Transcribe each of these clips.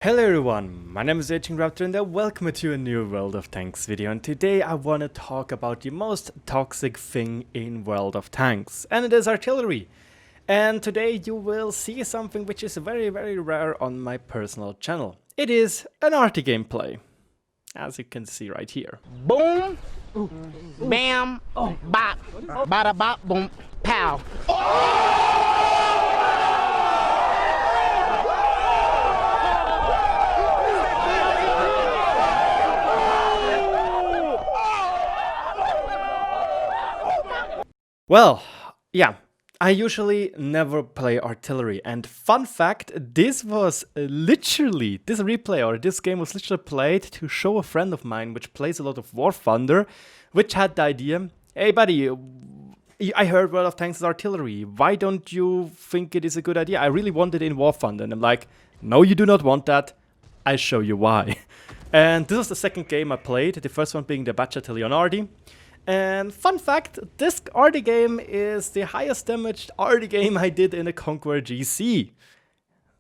Hello everyone, my name is RagingRaptor and welcome to a new World of Tanks video, and today I want to talk about the most toxic thing in World of Tanks, and it is artillery. And today you will see something which is very rare on my personal channel. It is an arty gameplay, as you can see right here. Boom, bam, bop, bada bop, boom, pow. Well, yeah, I usually never play artillery, and fun fact, this replay or this game was literally played to show a friend of mine which plays a lot of War Thunder, which had the idea, hey buddy, I heard World of Tanks is artillery, why don't you think it is a good idea? I really want it in War Thunder, and I'm like, no you do not want that, I'll show you why. And this was the second game I played, the first one being the Battalion Arty. And fun fact, this arty game is the highest damaged arty game I did in a Conqueror GC.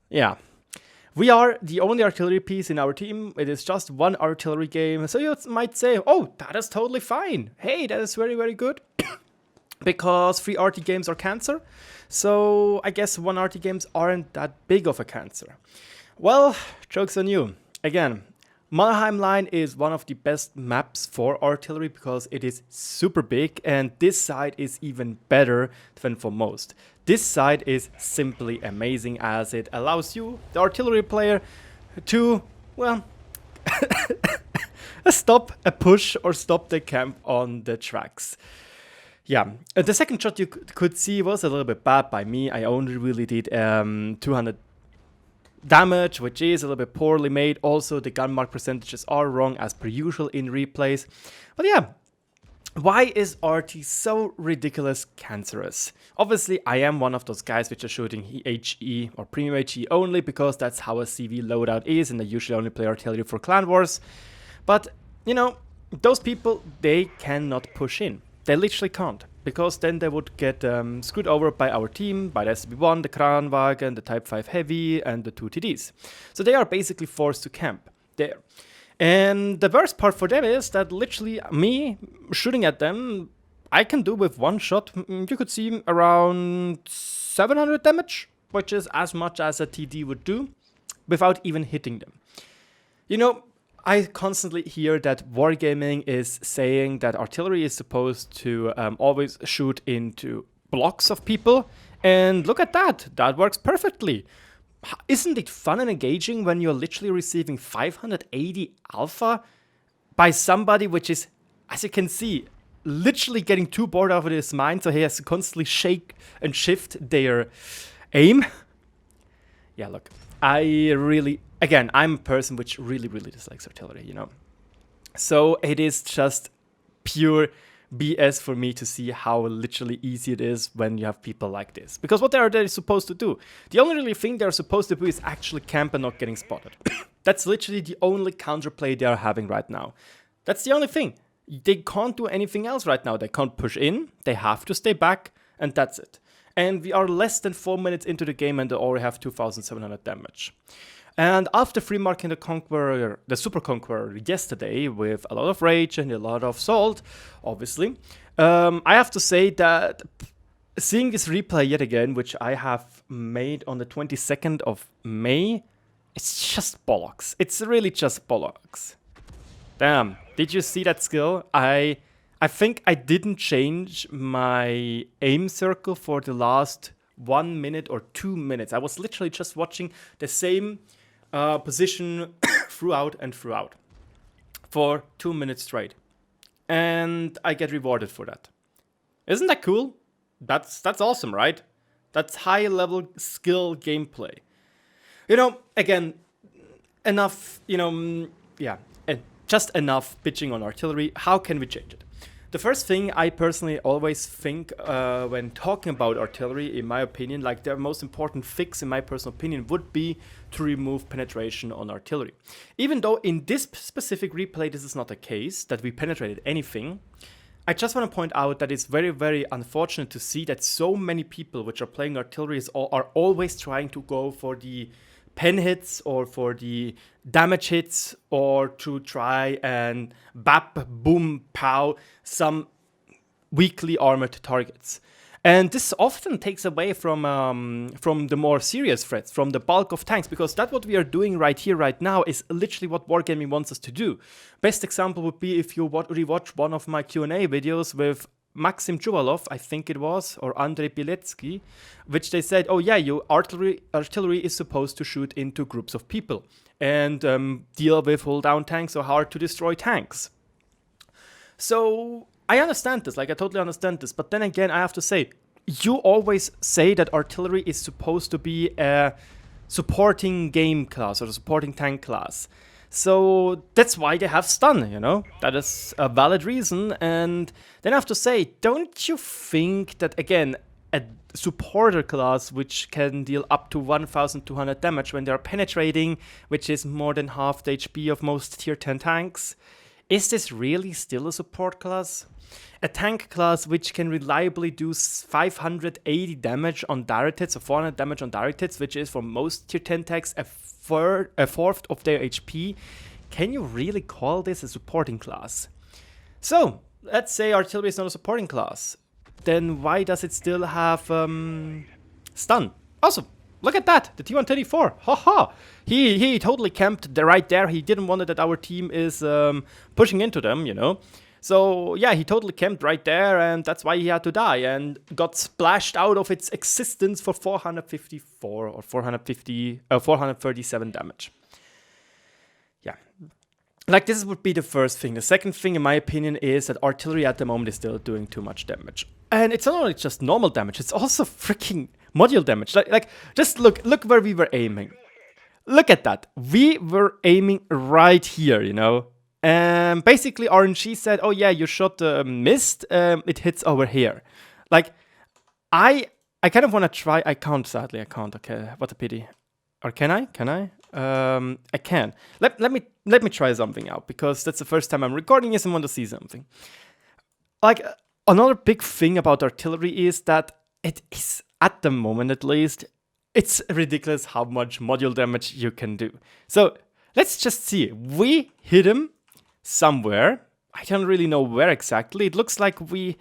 Yeah. We are the only artillery piece in our team. It is just one artillery game. So you might say, oh, that is totally fine. Hey, that is very good. Because 3 arty games are cancer. So I guess 1 arty games aren't that big of a cancer. Well, joke's on you. Again, Mannheim Line is one of the best maps for artillery because it is super big, and this side is even better than for most. This side is simply amazing as it allows you, the artillery player, to, well, stop a push or stop the camp on the tracks. Yeah, the second shot you could see was a little bit bad by me. I only really did 200 damage, which is a little bit poorly made. Also, the gun mark percentages are wrong as per usual in replays. But yeah, why is arty so ridiculous cancerous? Obviously, I am one of those guys which are shooting HE or premium HE only because that's how a CV loadout is, and I usually only play artillery for clan wars. But, you know, those people, they cannot push in. They literally can't, because then they would get screwed over by our team, by the SB1, the Kranwagen, the Type 5 Heavy, and the 2 TDs. So they are basically forced to camp there. And the worst part for them is that literally me shooting at them, I can do with one shot, you could see around 700 damage, which is as much as a TD would do, without even hitting them. You know, I constantly hear that wargaming is saying that artillery is supposed to always shoot into blocks of people, and look at that, that works perfectly. Isn't it fun and engaging when you're literally receiving 580 alpha by somebody which is, as you can see, literally getting too bored out of his mind, so he has to constantly shake and shift their aim? Yeah, look, again, I'm a person which really dislikes artillery, you know. So it is just pure BS for me to see how literally easy it is when you have people like this. Because what are they supposed to do? The only really thing they're supposed to do is actually camp and not getting spotted. That's literally the only counterplay they are having right now. That's the only thing. They can't do anything else right now. They can't push in, they have to stay back, and that's it. And we are less than 4 minutes into the game and they already have 2,700 damage. And after free marking the Super Conqueror yesterday with a lot of rage and a lot of salt, obviously, I have to say that seeing this replay yet again, which I have made on the 22nd of May, it's just bollocks. It's really just bollocks. Damn, did you see that skill? I think I didn't change my aim circle for the last 1 minute or 2 minutes. I was literally just watching the same position throughout for 2 minutes straight, and I get rewarded for that. Isn't that cool? That's awesome, right? That's high level skill gameplay. You know, again, enough, you know, yeah, just enough bitching on artillery. How can we change it? The first thing I personally always think when talking about artillery, in my opinion, like the most important fix, in my personal opinion, would be to remove penetration on artillery. Even though in this specific replay this is not the case, that we penetrated anything, I just want to point out that it's very unfortunate to see that so many people which are playing artillery are always trying to go for the pen hits or for the damage hits or to try and bap, boom, pow some weakly armored targets. And this often takes away from the more serious threats, from the bulk of tanks, because that's what we are doing right here, right now, is literally what Wargaming wants us to do. Best example would be if you rewatch one of my Q&A videos with Maxim Chuvalov, I think it was, or Andrei Bieletsky, which they said, oh yeah, your artillery is supposed to shoot into groups of people and deal with hull down tanks or hard to destroy tanks. So I understand this, like I totally understand this, but then again, I have to say, you always say that artillery is supposed to be a supporting game class or a supporting tank class. So that's why they have stun, you know? That is a valid reason. And then I have to say, don't you think that, again, a supporter class which can deal up to 1200 damage when they are penetrating, which is more than half the HP of most tier 10 tanks, is this really still a support class? A tank class which can reliably do 580 damage on direct hits or 400 damage on direct hits, which is for most tier 10 tanks a fourth of their HP. Can you really call this a supporting class? So, let's say artillery is not a supporting class. Then why does it still have stun? Also, look at that, the T-134, haha! He totally camped right there. He didn't want it that our team is pushing into them, you know. So yeah, he totally camped right there, and that's why he had to die and got splashed out of its existence for 454 or 437 damage. Yeah. Like, this would be the first thing. The second thing, in my opinion, is that artillery at the moment is still doing too much damage. And it's not only just normal damage, it's also freaking module damage. Like just look where we were aiming. Look at that. We were aiming right here, you know. Basically, RNG said, oh yeah, your shot missed, it hits over here. Like, I kind of want to try, I can't, sadly, I can't, okay, what a pity. Or can I? Can I? I can. Let me try something out, because that's the first time I'm recording this and want to see something. Like, another big thing about artillery is that it is, at the moment at least, it's ridiculous how much module damage you can do. So, let's just see. We hit him somewhere. I don't really know where exactly. It looks like we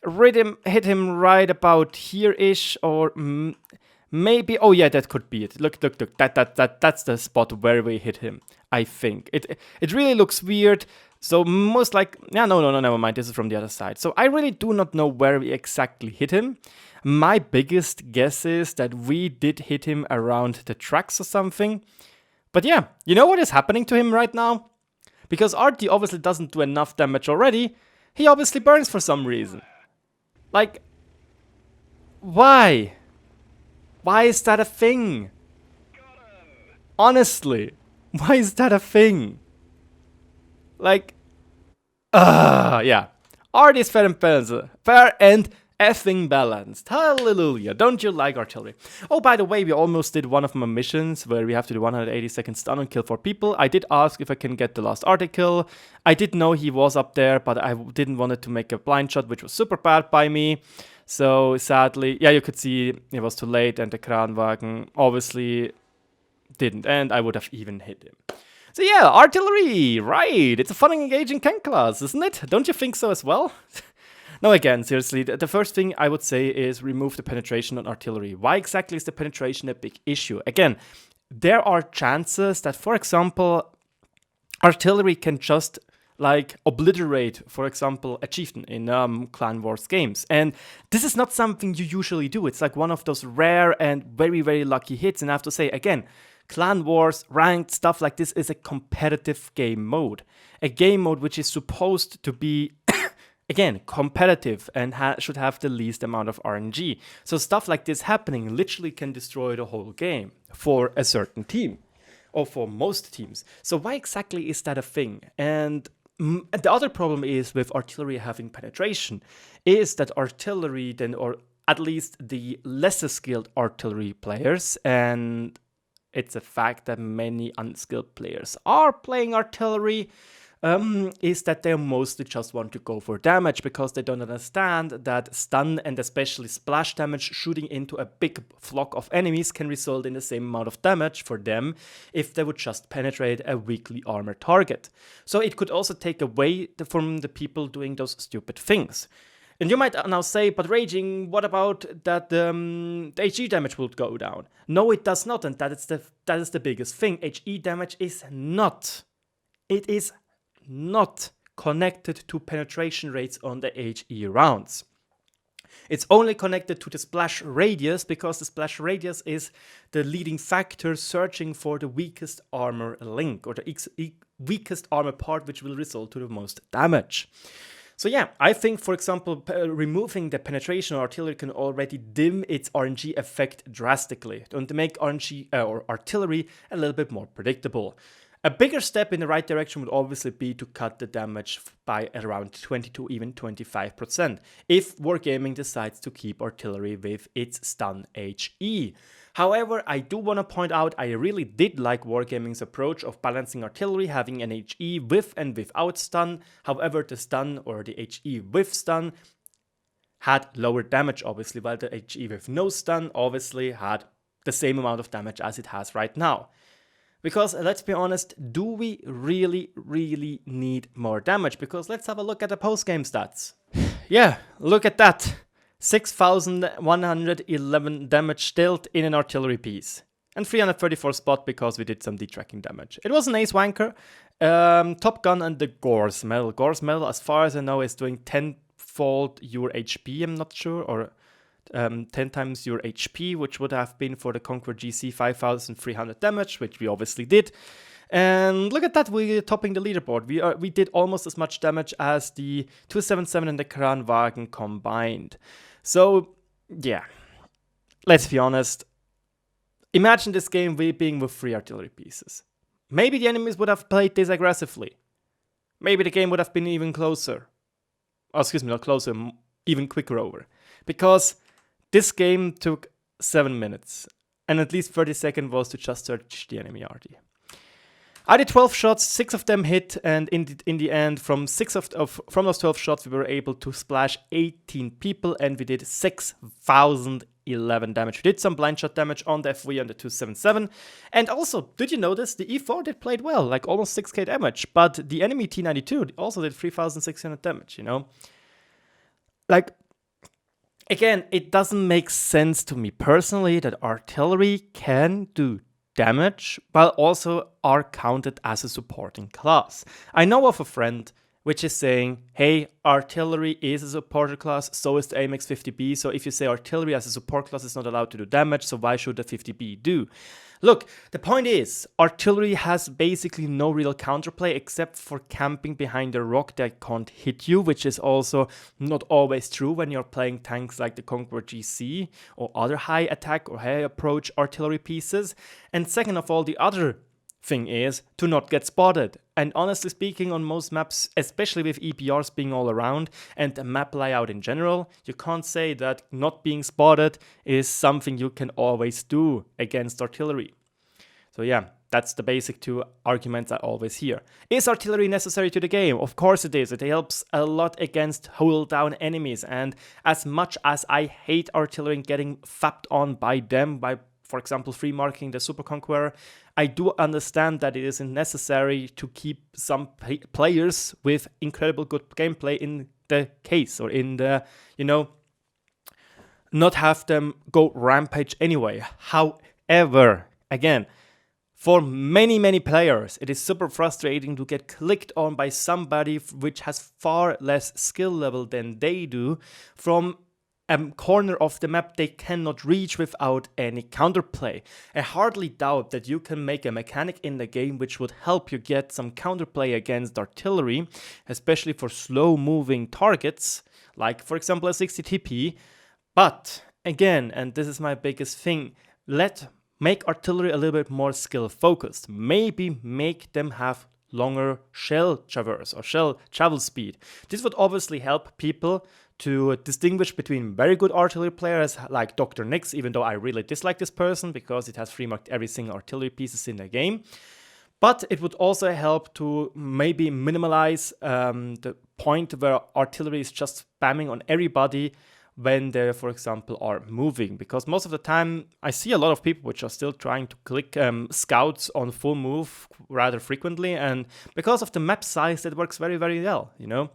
hit him right about here-ish, or maybe. Oh yeah, that could be it. Look. That's the spot where we hit him. I think it really looks weird. So most like, yeah, no, never mind. This is from the other side. So I really do not know where we exactly hit him. My biggest guess is that we did hit him around the tracks or something. But yeah, you know what is happening to him right now? Because Arty obviously doesn't do enough damage already, he obviously burns for some reason. Like, why? Why is that a thing? Honestly, why is that a thing? Like, yeah. Arty is fair and effing balanced. Hallelujah. Don't you like artillery? Oh, by the way, we almost did one of my missions where we have to do 180-second stun and kill 4 people. I did ask if I can get the last article. I did know he was up there, but I didn't want it to make a blind shot, which was super bad by me. So sadly, yeah, you could see it was too late, and the Kranwagen obviously didn't, and I would have even hit him. So yeah, artillery, right. It's a fun and engaging tank class, isn't it? Don't you think so as well? No, again, seriously, the first thing I would say is remove the penetration on artillery. Why exactly is the penetration a big issue? Again, there are chances that, for example, artillery can just, like, obliterate, for example, a chieftain in Clan Wars games. And this is not something you usually do. It's like one of those rare and very, very lucky hits. And I have to say, again, Clan Wars, ranked, stuff like this is a competitive game mode. A game mode which is supposed to be again, competitive and should have the least amount of RNG. So stuff like this happening literally can destroy the whole game for a certain team, or for most teams. So why exactly is that a thing? And the other problem is with artillery having penetration, is that artillery then, or at least the lesser skilled artillery players, and it's a fact that many unskilled players are playing artillery, is that they mostly just want to go for damage because they don't understand that stun and especially splash damage shooting into a big flock of enemies can result in the same amount of damage for them if they would just penetrate a weakly armored target. So it could also take away from the people doing those stupid things. And you might now say, but Raging, what about that the HE damage will go down? No, it does not, and that is the biggest thing. HE damage is not. It is not connected to penetration rates on the HE rounds. It's only connected to the splash radius because the splash radius is the leading factor searching for the weakest armor link or the weakest armor part which will result to the most damage. So yeah, I think, for example, removing the penetration artillery can already dim its RNG effect drastically and make RNG or artillery a little bit more predictable. A bigger step in the right direction would obviously be to cut the damage by around 20 to even 25% if Wargaming decides to keep artillery with its stun HE. However, I do want to point out I really did like Wargaming's approach of balancing artillery, having an HE with and without stun. However, the stun or the HE with stun had lower damage obviously, while the HE with no stun obviously had the same amount of damage as it has right now. Because let's be honest, do we really need more damage? Because let's have a look at the post-game stats. Yeah, look at that. 6,111 damage dealt in an artillery piece. And 334 spot because we did some detracking damage. It was an ace wanker, Top Gun and the Gore's Medal. Gore's Medal, as far as I know, is doing 10-fold your HP, I'm not sure, or 10 times your HP, which would have been for the Conqueror GC 5,300 damage, which we obviously did. And look at that, we're topping the leaderboard. We did almost as much damage as the 277 and the Kranwagen combined. So, yeah, let's be honest. Imagine this game being with 3 artillery pieces. Maybe the enemies would have played this aggressively. Maybe the game would have been even closer. Oh, excuse me, not closer, even quicker over. Because this game took 7 minutes, and at least 30 seconds was to just search the enemy arty. I did 12 shots, 6 of them hit, and in the end, from those 12 shots, we were able to splash 18 people, and we did 6,011 damage. We did some blind shot damage on the FV and the 277, and also, did you notice, the E4 did played well, like almost 6k damage, but the enemy T92 also did 3,600 damage, you know? Like, again, it doesn't make sense to me personally that artillery can do damage, while also are counted as a supporting class. I know of a friend which is saying, hey, artillery is a supporter class, so is the AMX 50B, so if you say artillery as a support class is not allowed to do damage, so why should the 50B do? Look, the point is, artillery has basically no real counterplay except for camping behind a rock that can't hit you, which is also not always true when you're playing tanks like the Conqueror GC or other high attack or high approach artillery pieces. And second of all, the other thing is to not get spotted. And honestly speaking, on most maps, especially with EPRs being all around and the map layout in general, you can't say that not being spotted is something you can always do against artillery. So yeah, that's the basic 2 arguments I always hear. Is artillery necessary to the game? Of course it is. It helps a lot against hold down enemies, and as much as I hate artillery and getting fapped on by them, by for example, free marking the Super Conqueror, I do understand that it isn't necessary to keep some players with incredible good gameplay in the case, or in the, you know, not have them go rampage anyway. However, again, for many players, it is super frustrating to get clicked on by somebody which has far less skill level than they do from a corner of the map they cannot reach without any counterplay. I hardly doubt that you can make a mechanic in the game which would help you get some counterplay against artillery, especially for slow moving targets, like for example a 60 TP. But again, and this is my biggest thing, make artillery a little bit more skill focused. Maybe make them have longer shell traverse or shell travel speed. This would obviously help people to distinguish between very good artillery players like Dr. Nix, even though I really dislike this person because it has free marked every single artillery pieces in the game. But it would also help to maybe minimize the point where artillery is just spamming on everybody when they, for example, are moving. Because most of the time, I see a lot of people which are still trying to click scouts on full move rather frequently. And because of the map size, it works very, very well, you know.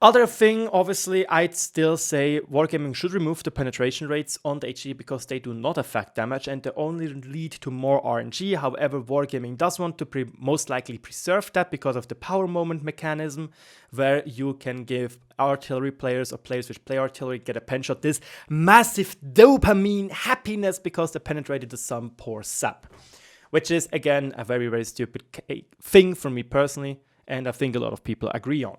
Other thing, obviously, I'd still say Wargaming should remove the penetration rates on the HE because they do not affect damage and they only lead to more RNG. However, Wargaming does want to most likely preserve that because of the power moment mechanism, where you can give artillery players or players which play artillery get a pen shot this massive dopamine happiness because they penetrated some poor sap. Which is, again, a very, very stupid thing for me personally, and I think a lot of people agree on.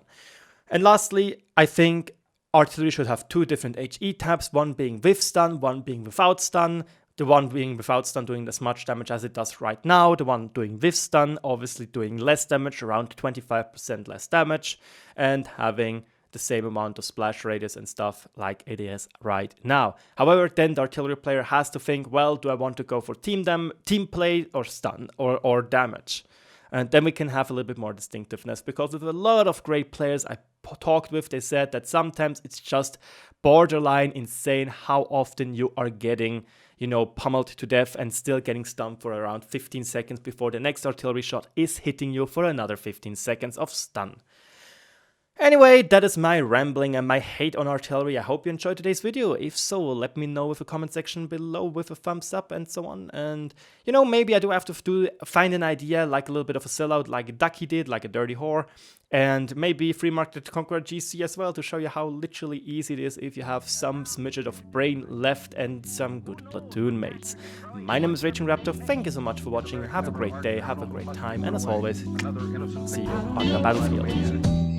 And lastly, I think artillery should have two different HE tabs, one being with stun, one being without stun. The one being without stun doing as much damage as it does right now. The one doing with stun obviously doing less damage, around 25% less damage, and having the same amount of splash radius and stuff like it is right now. However, then the artillery player has to think, well, do I want to go for team play or stun or damage? And then we can have a little bit more distinctiveness, because with a lot of great players I talked with, they said that sometimes it's just borderline insane how often you are getting, you know, pummeled to death and still getting stunned for around 15 seconds before the next artillery shot is hitting you for another 15 seconds of stun. Anyway, that is my rambling and my hate on artillery. I hope you enjoyed today's video. If so, let me know with a comment section below with a thumbs up and so on. And, you know, maybe I do have to find an idea, like a little bit of a sellout, like Ducky did, like a dirty whore. And maybe free market Conqueror GC as well, to show you how literally easy it is if you have some smidget of brain left and some good platoon mates. My name is RagingRaptor. Thank you so much for watching. Have a great day, have a great time, and as always, see you on the battlefield.